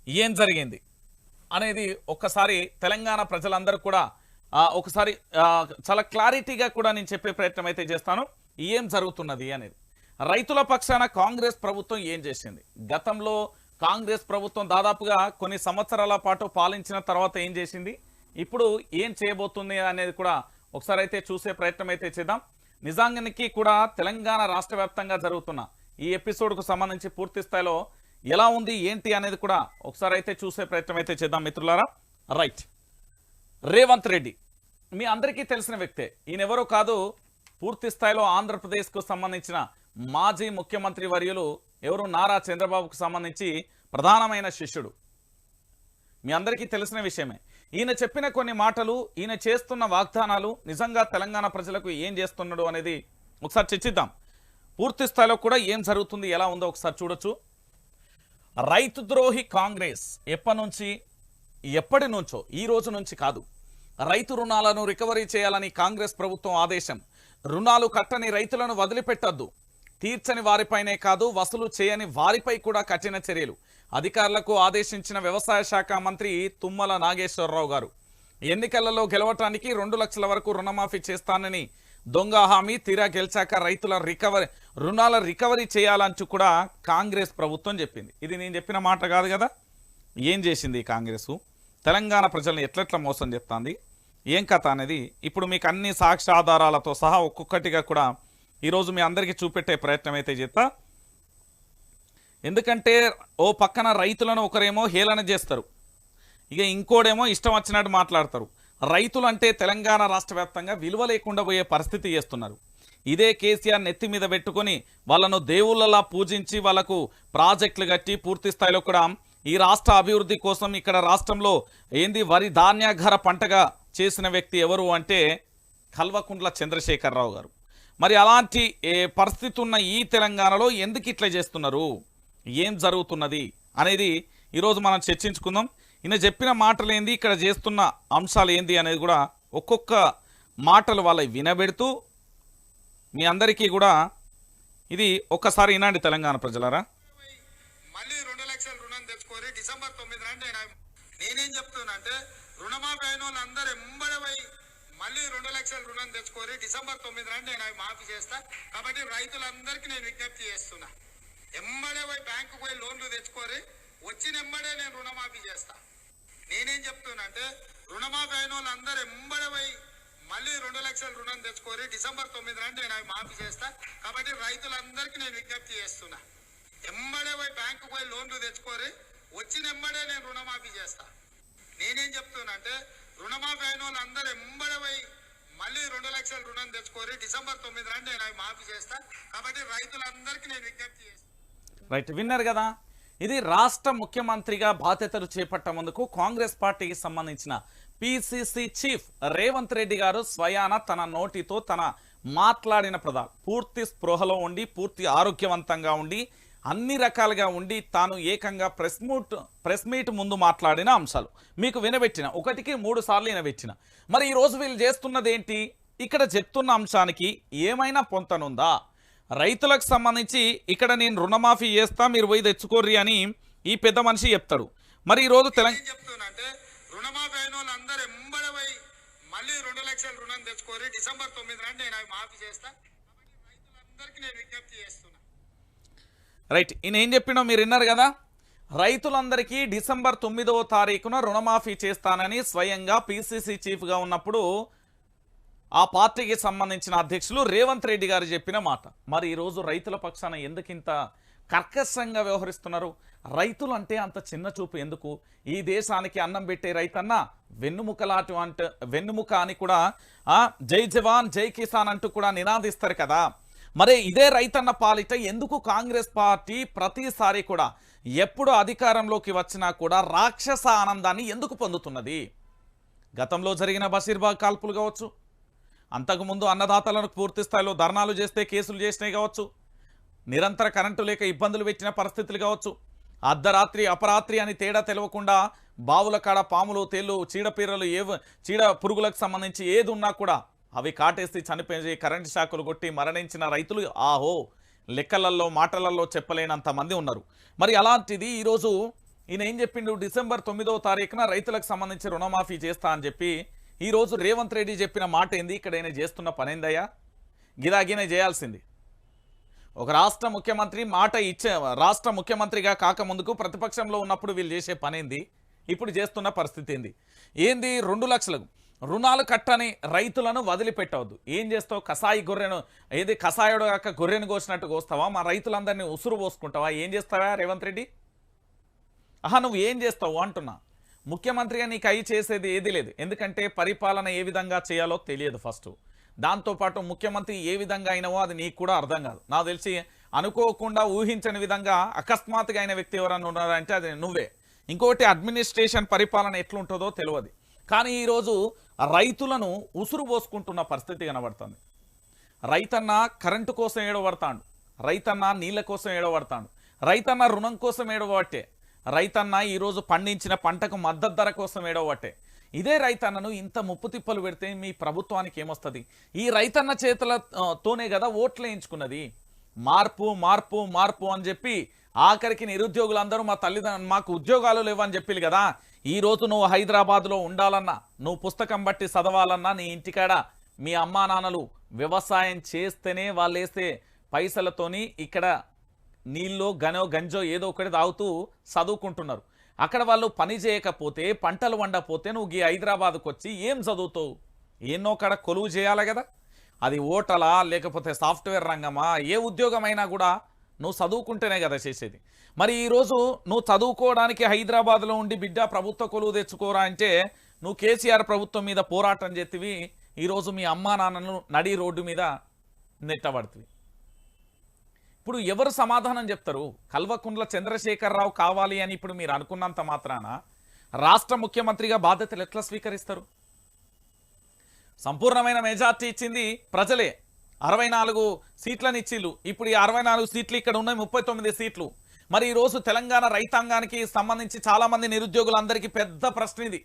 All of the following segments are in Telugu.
ఏం జరిగింది అనేది ఒక్కసారి తెలంగాణ ప్రజలందరూ కూడా ఒకసారి చాలా క్లారిటీగా కూడా నేను చెప్పే ప్రయత్నం అయితే చేస్తాను. ఏం జరుగుతున్నది అనేది. రైతుల పక్షాన కాంగ్రెస్ ప్రభుత్వం ఏం చేసింది? గతంలో కాంగ్రెస్ ప్రభుత్వం దాదాపుగా కొన్ని సంవత్సరాల పాటు పాలించిన తర్వాత ఏం చేసింది, ఇప్పుడు ఏం చేయబోతుంది అనేది కూడా ఒకసారి అయితే చూసే ప్రయత్నం అయితే చేద్దాం. నిజానికి కూడా తెలంగాణ రాష్ట్ర వ్యాప్తంగా జరుగుతున్న ఈ ఎపిసోడ్కు సంబంధించి పూర్తి స్థాయిలో ఎలా ఉంది ఏంటి అనేది కూడా ఒకసారి అయితే చూసే ప్రయత్నం అయితే చేద్దాం మిత్రులారా. రైట్, రేవంత్ రెడ్డి మీ అందరికీ తెలిసిన వ్యక్తే. ఈయన ఎవరో కాదు, పూర్తి స్థాయిలో ఆంధ్రప్రదేశ్కు సంబంధించిన మాజీ ముఖ్యమంత్రి వర్యులు ఎవరు, నారా చంద్రబాబుకు సంబంధించి ప్రధానమైన శిష్యుడు. మీ అందరికీ తెలిసిన విషయమే. ఈయన చెప్పిన కొన్ని మాటలు, ఈయన చేస్తున్న వాగ్దానాలు నిజంగా తెలంగాణ ప్రజలకు ఏం చేస్తున్నాడు అనేది ఒకసారి చర్చిద్దాం. పూర్తి స్థాయిలో కూడా ఏం జరుగుతుంది, ఎలా ఉందో ఒకసారి చూడొచ్చు. రైతు ద్రోహి కాంగ్రెస్ ఎప్పటి నుంచో, ఈ రోజు నుంచి కాదు, రైతు రుణాలను రికవరీ చేయాలని కాంగ్రెస్ ప్రభుత్వం ఆదేశం. రుణాలు కట్టని రైతులను వదిలిపెట్టద్దు. తీర్చని వారిపైనే కాదు, వసూలు చేయని వారిపై కూడా కఠిన చర్యలు. అధికారులకు ఆదేశించిన వ్యవసాయ శాఖ మంత్రి తుమ్మల నాగేశ్వరరావు గారు. ఎన్నికలలో గెలవటానికి 2 లక్షల వరకు రుణమాఫీ చేస్తానని దొంగ హామీ, తీరా గెలిచాక రైతుల రుణాల రికవరీ చేయాలంటూ కూడా కాంగ్రెస్ ప్రభుత్వం చెప్పింది. ఇది నేను చెప్పిన మాట కాదు కదా. ఏం చేసింది కాంగ్రెస్? తెలంగాణ ప్రజల్ని ఎట్లెట్లా మోసం చెప్తాంది, ఏం కథ అనేది ఇప్పుడు మీకు అన్ని సాక్ష్యాధారాలతో సహా ఒక్కొక్కటిగా కూడా ఈరోజు మీ అందరికీ చూపెట్టే ప్రయత్నం అయితే చేస్తా. ఎందుకంటే ఓ పక్కన రైతులను ఒకరేమో హేళన చేస్తారు, ఇక ఇంకోడేమో ఇష్టం వచ్చినట్టు మాట్లాడతారు. రైతులు అంటే తెలంగాణ రాష్ట్ర వ్యాప్తంగా విలువ లేకుండా పోయే పరిస్థితి చేస్తున్నారు. ఇదే కేసీఆర్ నెత్తి మీద పెట్టుకొని వాళ్ళను దేవుళ్ళలా పూజించి వాళ్ళకు ప్రాజెక్టులు కట్టి పూర్తి స్థాయిలో కూడా ఈ రాష్ట్ర అభివృద్ధి కోసం ఇక్కడ రాష్ట్రంలో వరి ధాన్యాగార పంటగా చేసిన వ్యక్తి ఎవరు అంటే కల్వకుంట్ల చంద్రశేఖరరావు గారు. మరి అలాంటి పరిస్థితి ఉన్న ఈ తెలంగాణలో ఎందుకు ఇట్లా చేస్తున్నారు, ఏం జరుగుతున్నది అనేది ఈరోజు మనం చర్చించుకుందాం. ఈయన చెప్పిన మాటలు ఏంది, ఇక్కడ చేస్తున్న అంశాలు ఏంది అనేది కూడా ఒక్కొక్క మాటలు వాళ్ళ వినబెడుతూ మీ అందరికీ కూడా ఇది ఒక్కసారి వినండి తెలంగాణ ప్రజలారా. మళ్ళీ 2 లక్షల రుణం తెచ్చుకోరి డిసెంబర్ 9 అంటే నేనేం చెప్తున్నా అంటే రుణమాఫీ అయిన వాళ్ళందరూ ఎంబడవై మళ్ళీ 2 లక్షల రుణం తెచ్చుకోరి డిసెంబర్ 9 అంటే నేను మాఫీ చేస్తా. కాబట్టి రైతులందరికీ నేను విజ్ఞప్తి చేస్తున్నా, ఎంబడే పోయి బ్యాంకు పోయి లోన్లు తెచ్చుకోరి, వచ్చిన ఎంబడే నేను రుణమాఫీ చేస్తా. నేనేం చెప్తున్నా అంటే రుణమాఫీ అయిన వాళ్ళందరూ ఎంబడే పోయి మళ్ళీ 2 లక్షల రుణం తెచ్చుకోరి డిసెంబర్ 9 అంటే నేను మాఫీ చేస్తా. కాబట్టి రైతులందరికీ నేను విజ్ఞప్తి చేస్తున్నా, ఎంబడే పోయి బ్యాంకు పోయి లోన్లు తెచ్చుకోరి, వచ్చిన ఎంబడే నేను రుణమాఫీ చేస్తా. నేనేం చెప్తున్నా అంటే రుణమాఫీ అయిన వాళ్ళందరూ ఎంబడే పోయి మళ్ళీ 2 లక్షల రుణం తెచ్చుకోరి డిసెంబర్ 9 అంటే నేను మాఫీ చేస్తా. కాబట్టి రైతులందరికీ నేను విజ్ఞప్తి చేస్తా. రైట్, విన్నారు కదా. ఇది రాష్ట్ర ముఖ్యమంత్రిగా బాధ్యతలు చేపట్టమందుకు కాంగ్రెస్ పార్టీకి సంబంధించిన పిసిసి చీఫ్ రేవంత్ రెడ్డి గారు స్వయాన తన నోటితో తన మాట్లాడిన పూర్తి స్పృహలో ఉండి, పూర్తి ఆరోగ్యవంతంగా ఉండి, అన్ని రకాలుగా ఉండి తాను ఏకంగా ప్రెస్ మీట్ ముందు మాట్లాడిన అంశాలు మీకు వినబెట్టిన, 1కి 3 సార్లు వినబెట్టిన. మరి ఈరోజు వీళ్ళు చేస్తున్నది ఏంటి, ఇక్కడ చెప్తున్న అంశానికి ఏమైనా పొంతనుందా? రైతులకు సంబంధించి ఇక్కడ నేను రుణమాఫీ చేస్తా, మీరు పోయి తెచ్చుకోర్రి అని ఈ పెద్ద మనిషి చెప్తాడు. మరి ఈరోజు చెప్తున్నా అంటే రుణమాఫీ అయిన వాళ్ళందరూ ఎంబడే పోయి మళ్ళీ 2 లక్షల రుణం తెచ్చుకోరి డిసెంబర్ 9 అంటే నేను మాఫీ చేస్తా. రైతులందరికీ నేను విజ్ఞప్తి చేస్తున్నా. రైట్, ఈయన ఏం చెప్పినో మీరు విన్నారు కదా. రైతులందరికీ డిసెంబర్ 9వ తారీఖున రుణమాఫీ చేస్తానని స్వయంగా పిసిసి చీఫ్గా ఉన్నప్పుడు ఆ పార్టీకి సంబంధించిన అధ్యక్షులు రేవంత్ రెడ్డి గారు చెప్పిన మాట. మరి ఈరోజు రైతుల పక్షాన ఎందుకింత కర్కశంగా వ్యవహరిస్తున్నారు? రైతులు అంటే అంత చిన్న చూపు ఎందుకు? ఈ దేశానికి అన్నం పెట్టే రైతన్న వెన్నుముక అని కూడా జై జవాన్ జై కిసాన్ అంటూ కూడా నినాదిస్తారు కదా. మరి ఇదే రైతన్న పాలిట ఎందుకు కాంగ్రెస్ పార్టీ ప్రతిసారి కూడా ఎప్పుడు అధికారంలోకి వచ్చినా కూడా రాక్షస ఆనందాన్ని ఎందుకు పొందుతున్నది? గతంలో జరిగిన బషీర్బాగ్ కాల్పులు కావచ్చు, అంతకుముందు అన్నదాతలను పూర్తి స్థాయిలో ధర్నాలు చేస్తే కేసులు చేసినాయి కావచ్చు, నిరంతర కరెంటు లేక ఇబ్బందులు పెట్టిన పరిస్థితులు కావచ్చు, అర్ధరాత్రి అపరాత్రి అని తేడా తెలవకుండా బావుల కాడ పాములు, తేళ్లు, చీడపీరలు, చీడ పురుగులకు సంబంధించి ఏది ఉన్నా కూడా అవి కాటేసి చనిపోయి కరెంటు షాకులు కొట్టి మరణించిన రైతులు ఆహో లెక్కలలో మాటలలో చెప్పలేనంత మంది ఉన్నారు. మరి అలాంటిది ఈరోజు ఈయన ఏం చెప్పిండు, డిసెంబర్ 9వ తారీఖున రైతులకు సంబంధించి రుణమాఫీ చేస్తా అని చెప్పి ఈరోజు రేవంత్ రెడ్డి చెప్పిన మాట ఏంది, ఇక్కడ ఆయన చేస్తున్న పనేందయ్యా? గిరాగినే చేయాల్సింది. ఒక రాష్ట్ర ముఖ్యమంత్రి మాట ఇచ్చే, రాష్ట్ర ముఖ్యమంత్రిగా కాకముందుకు ప్రతిపక్షంలో ఉన్నప్పుడు వీళ్ళు చేసే పనేంది, ఇప్పుడు చేస్తున్న పరిస్థితి ఏంది 2 లక్షలకు రుణాలు కట్టని రైతులను వదిలిపెట్టవద్దు. ఏం చేస్తావు? కసాయి గొర్రెను, ఏది కసాయుడు కాక గొర్రెను కోసినట్టు కోస్తావా? మా రైతులందరినీ ఉసురు పోసుకుంటావా? ఏం చేస్తావా రేవంత్ రెడ్డి? నువ్వు ఏం చేస్తావు అంటున్నా. ముఖ్యమంత్రిగా నీకు అయి చేసేది ఏది లేదు. ఎందుకంటే పరిపాలన ఏ విధంగా చేయాలో తెలియదు ఫస్ట్. దాంతోపాటు ముఖ్యమంత్రి ఏ విధంగా అయినవో అది నీకు కూడా అర్థం కాదు. నాకు తెలిసి అనుకోకుండా ఊహించని విధంగా అకస్మాత్తుగా అయిన వ్యక్తి ఎవరన్నా ఉన్నారంటే అది నువ్వే. ఇంకోటి అడ్మినిస్ట్రేషన్ పరిపాలన ఎట్లుంటుందో తెలియదు. కానీ ఈరోజు రైతులను ఉసురు పోసుకుంటున్న పరిస్థితి కనబడుతుంది. రైతన్న కరెంటు కోసం ఏడవడతాడు, రైతన్న నీళ్ళ కోసం ఏడవడతాడు, రైతన్న రుణం కోసం ఏడవబట్టే, రైతన్న ఈరోజు పండించిన పంటకు మద్దతు ధర కోసం ఏడవబట్టే. ఇదే రైతన్నను ఇంత ముప్పు తిప్పలు పెడితే మీ ప్రభుత్వానికి ఏమొస్తుంది? ఈ రైతన్న చేతులతోనే కదా ఓట్లు వేయించుకున్నది. మార్పు మార్పు మార్పు అని చెప్పి ఆఖరికి నిరుద్యోగులందరూ మా తల్లిదండ్రులు మాకు ఉద్యోగాలు లేవని చెప్పిలు కదా. ఈరోజు నువ్వు హైదరాబాద్లో ఉండాలన్నా, నువ్వు పుస్తకం బట్టి చదవాలన్నా, నీ ఇంటికాడ మీ అమ్మా నాన్నలు వ్యవసాయం చేస్తేనే వాళ్ళు వేసే పైసలతోని ఇక్కడ నీళ్ళో గంజో ఏదో ఒకటి తాగుతూ చదువుకుంటున్నారు. అక్కడ వాళ్ళు పని చేయకపోతే, పంటలు వండపోతే నువ్వు ఈ హైదరాబాద్కు వచ్చి ఏం చదువుతావు? ఎన్నో కాడ కొలువు చేయాలి కదా. అది ఓటలా లేకపోతే సాఫ్ట్వేర్ రంగమా, ఏ ఉద్యోగమైనా కూడా నువ్వు చదువుకుంటేనే కదా చేసేది. మరి ఈరోజు నువ్వు చదువుకోవడానికి హైదరాబాద్లో ఉండి బిడ్డ ప్రభుత్వ కొలువు తెచ్చుకోరా అంటే నువ్వు కేసీఆర్ ప్రభుత్వం మీద పోరాటం చేతివి. ఈరోజు మీ అమ్మా నాన్నను నడి రోడ్డు మీద నెట్టబడుతుంది. ఇప్పుడు ఎవరు సమాధానం చెప్తారు? కల్వకుంట్ల చంద్రశేఖరరావు కావాలి అని ఇప్పుడు మీరు అనుకున్నంత మాత్రాన రాష్ట్ర ముఖ్యమంత్రిగా బాధ్యతలు ఎట్లా స్వీకరిస్తారు? సంపూర్ణమైన మెజార్టీ ఇచ్చింది ప్రజలే. 64 సీట్లను ఇచ్చిళ్ళు. ఇప్పుడు ఈ 64 సీట్లు ఇక్కడ ఉన్నాయి 39 సీట్లు. మరి ఈరోజు తెలంగాణ రైతాంగానికి సంబంధించి చాలామంది నిరుద్యోగులందరికీ పెద్ద ప్రశ్న ఇది.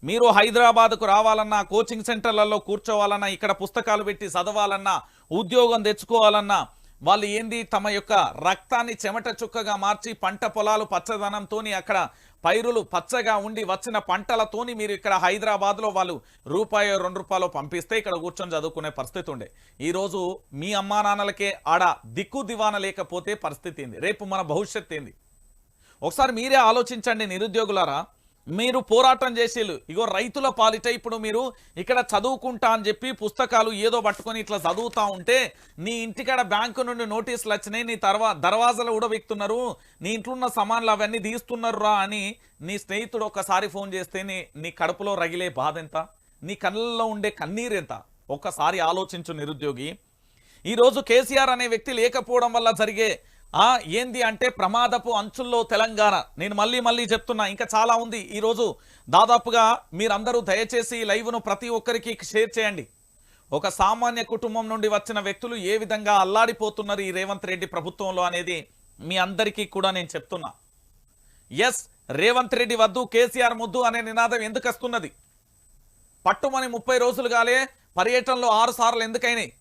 మీరు హైదరాబాద్కు రావాలన్నా, కోచింగ్ సెంటర్లలో కూర్చోవాలన్నా, ఇక్కడ పుస్తకాలు పెట్టి చదవాలన్నా, ఉద్యోగం తెచ్చుకోవాలన్నా, వాళ్ళు ఏంది తమ యొక్క రక్తాన్ని చెమట చుక్కగా మార్చి పంట పొలాలు పచ్చదనంతోని అక్కడ పైరులు పచ్చగా ఉండి వచ్చిన పంటలతోని మీరు ఇక్కడ హైదరాబాద్లో వాళ్ళు ₹2 పంపిస్తే ఇక్కడ కూర్చొని చదువుకునే పరిస్థితి ఉండే. ఈరోజు మీ అమ్మా నాన్నలకే ఆడ దిక్కు దివాన లేకపోతే పరిస్థితి ఏంది? రేపు మన భవిష్యత్తు ఏంది? ఒకసారి మీరే ఆలోచించండి నిరుద్యోగులారా. మీరు పోరాటం చేసేళ్ళు, ఇగో రైతుల పాలిట ఇప్పుడు మీరు ఇక్కడ చదువుకుంటా అని చెప్పి పుస్తకాలు ఏదో పట్టుకొని ఇట్లా చదువుతా ఉంటే నీ ఇంటికాడ బ్యాంకు నుండి నోటీసులు వచ్చినాయి, నీ దర్వాజాలు ఉడబెక్తున్నారు, నీ ఇంట్లో ఉన్న సామాన్లు అవన్నీ తీస్తున్నారు రా అని నీ స్నేహితుడు ఒక్కసారి ఫోన్ చేస్తే నీ కడుపులో రగిలే బాధ ఎంత? నీ కళ్ళల్లో ఉండే కన్నీరు ఎంత? ఒక్కసారి ఆలోచించు నిరుద్యోగి. ఈరోజు కేసీఆర్ అనే వ్యక్తి లేకపోవడం వల్ల జరిగే ఏంది అంటే ప్రమాదపు అంచుల్లో తెలంగాణ. నేను మళ్ళీ చెప్తున్నా, ఇంకా చాలా ఉంది. ఈరోజు దాదాపుగా మీరందరూ దయచేసి లైవ్ను ప్రతి ఒక్కరికి షేర్ చేయండి. ఒక సామాన్య కుటుంబం నుండి వచ్చిన వ్యక్తులు ఏ విధంగా అల్లాడిపోతున్నారు ఈ రేవంత్ రెడ్డి ప్రభుత్వంలో అనేది మీ అందరికీ కూడా నేను చెప్తున్నా. ఎస్, రేవంత్ రెడ్డి వద్దు, కేసీఆర్ ముద్దు అనే నినాదం ఎందుకు వస్తున్నది? పట్టుమని 30 రోజులు కాలే పర్యటనలో 6 సార్లు ఎందుకైనాయి?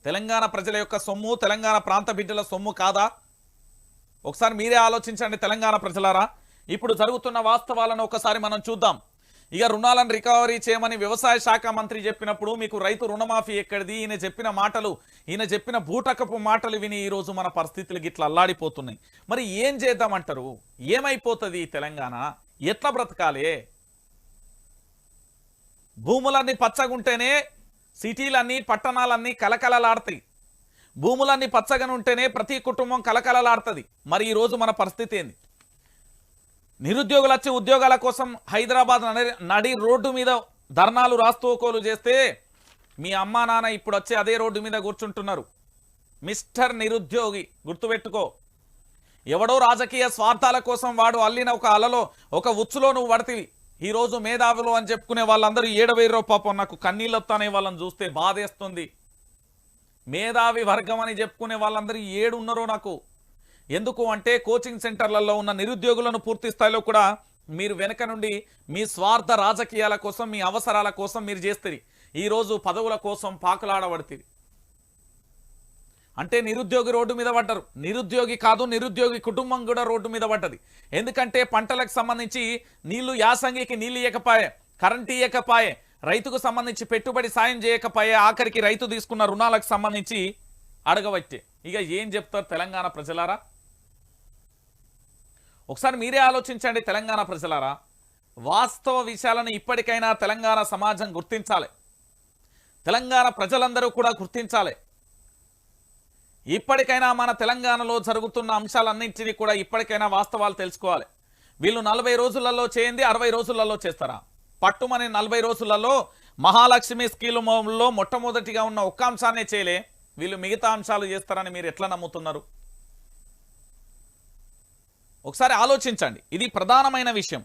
తెలంగాణ ప్రజల యొక్క సొమ్ము, తెలంగాణ ప్రాంత బిడ్డల సొమ్ము కాదా? ఒకసారి మీరే ఆలోచించండి తెలంగాణ ప్రజలారా. ఇప్పుడు జరుగుతున్న వాస్తవాలను ఒకసారి మనం చూద్దాం. ఇక రుణాలను రికవరీ చేయమని వ్యవసాయ శాఖ మంత్రి చెప్పినప్పుడు మీకు రైతు రుణమాఫీ ఎక్కడిది? ఈయన చెప్పిన మాటలు, ఈయన చెప్పిన బూటకపు మాటలు విని ఈరోజు మన పరిస్థితులు గిట్లా అల్లాడిపోతున్నాయి. మరి ఏం చేద్దామంటారు? ఏమైపోతుంది తెలంగాణ? ఎట్లా బ్రతకాలి? భూములన్నీ పచ్చగుంటేనే సిటీలన్నీ పట్టణాలన్నీ కలకలలాడతాయి. భూములన్నీ పచ్చగా ఉంటేనే ప్రతి కుటుంబం కలకలలాడుతుంది. మరి ఈరోజు మన పరిస్థితి ఏంది? నిరుద్యోగులు వచ్చి ఉద్యోగాల కోసం హైదరాబాద్ నడి రోడ్డు మీద ధర్నాలు రాస్తోకోలు చేస్తే మీ అమ్మా నాన్న ఇప్పుడు వచ్చి అదే రోడ్డు మీద కూర్చుంటున్నారు. మిస్టర్ నిరుద్యోగి గుర్తుపెట్టుకో, ఎవడో రాజకీయ స్వార్థాల కోసం వాడు అల్లిన ఒక అలలో ఒక ఉచ్చులో నువ్వు పడతీవి. ఈరోజు మేధావులు అని చెప్పుకునే వాళ్ళందరూ 7,000 పాపం నాకు కన్నీళ్ళు వస్తానే వాళ్ళని చూస్తే బాధేస్తుంది. మేధావి వర్గం అని చెప్పుకునే వాళ్ళందరూ ఏడున్నారో నాకు. ఎందుకు అంటే కోచింగ్ సెంటర్లలో ఉన్న నిరుద్యోగులను పూర్తి స్థాయిలో కూడా మీరు వెనక నుండి మీ స్వార్థ రాజకీయాల కోసం, మీ అవసరాల కోసం మీరు చేస్తారు. ఈరోజు పదవుల కోసం పాకులాడబడుతుంది. అంటే నిరుద్యోగి రోడ్డు మీద పడ్డారు. నిరుద్యోగి కాదు, నిరుద్యోగి కుటుంబం కూడా రోడ్డు మీద పడ్డది. ఎందుకంటే పంటలకు సంబంధించి నీళ్లు, యాసంగికి నీళ్ళు ఇవ్వకపాయే, కరెంట్ ఇవ్వకపాయే, రైతుకు సంబంధించి పెట్టుబడి సాయం చేయకపోయే, ఆఖరికి రైతు తీసుకున్న రుణాలకు సంబంధించి అడగవచ్చే. ఇక ఏం చెప్తారు తెలంగాణ ప్రజలారా? ఒకసారి మీరే ఆలోచించండి తెలంగాణ ప్రజలారా. వాస్తవ విషయాలను ఇప్పటికైనా తెలంగాణ సమాజం గుర్తించాలి. తెలంగాణ ప్రజలందరూ కూడా గుర్తించాలి. ఇప్పటికైనా మన తెలంగాణలో జరుగుతున్న అంశాలన్నింటినీ కూడా ఇప్పటికైనా వాస్తవాలు తెలుసుకోవాలి. వీళ్ళు 40 రోజులలో చేయండి 60 రోజులలో చేస్తారా? పట్టుమని 40 రోజులలో మహాలక్ష్మి స్కీములో మొట్టమొదటిగా ఉన్న ఒక్క అంశాన్నే చేయలే, వీళ్ళు మిగతా అంశాలు చేస్తారని మీరు ఎట్లా నమ్ముతున్నారు? ఒకసారి ఆలోచించండి. ఇది ప్రధానమైన విషయం.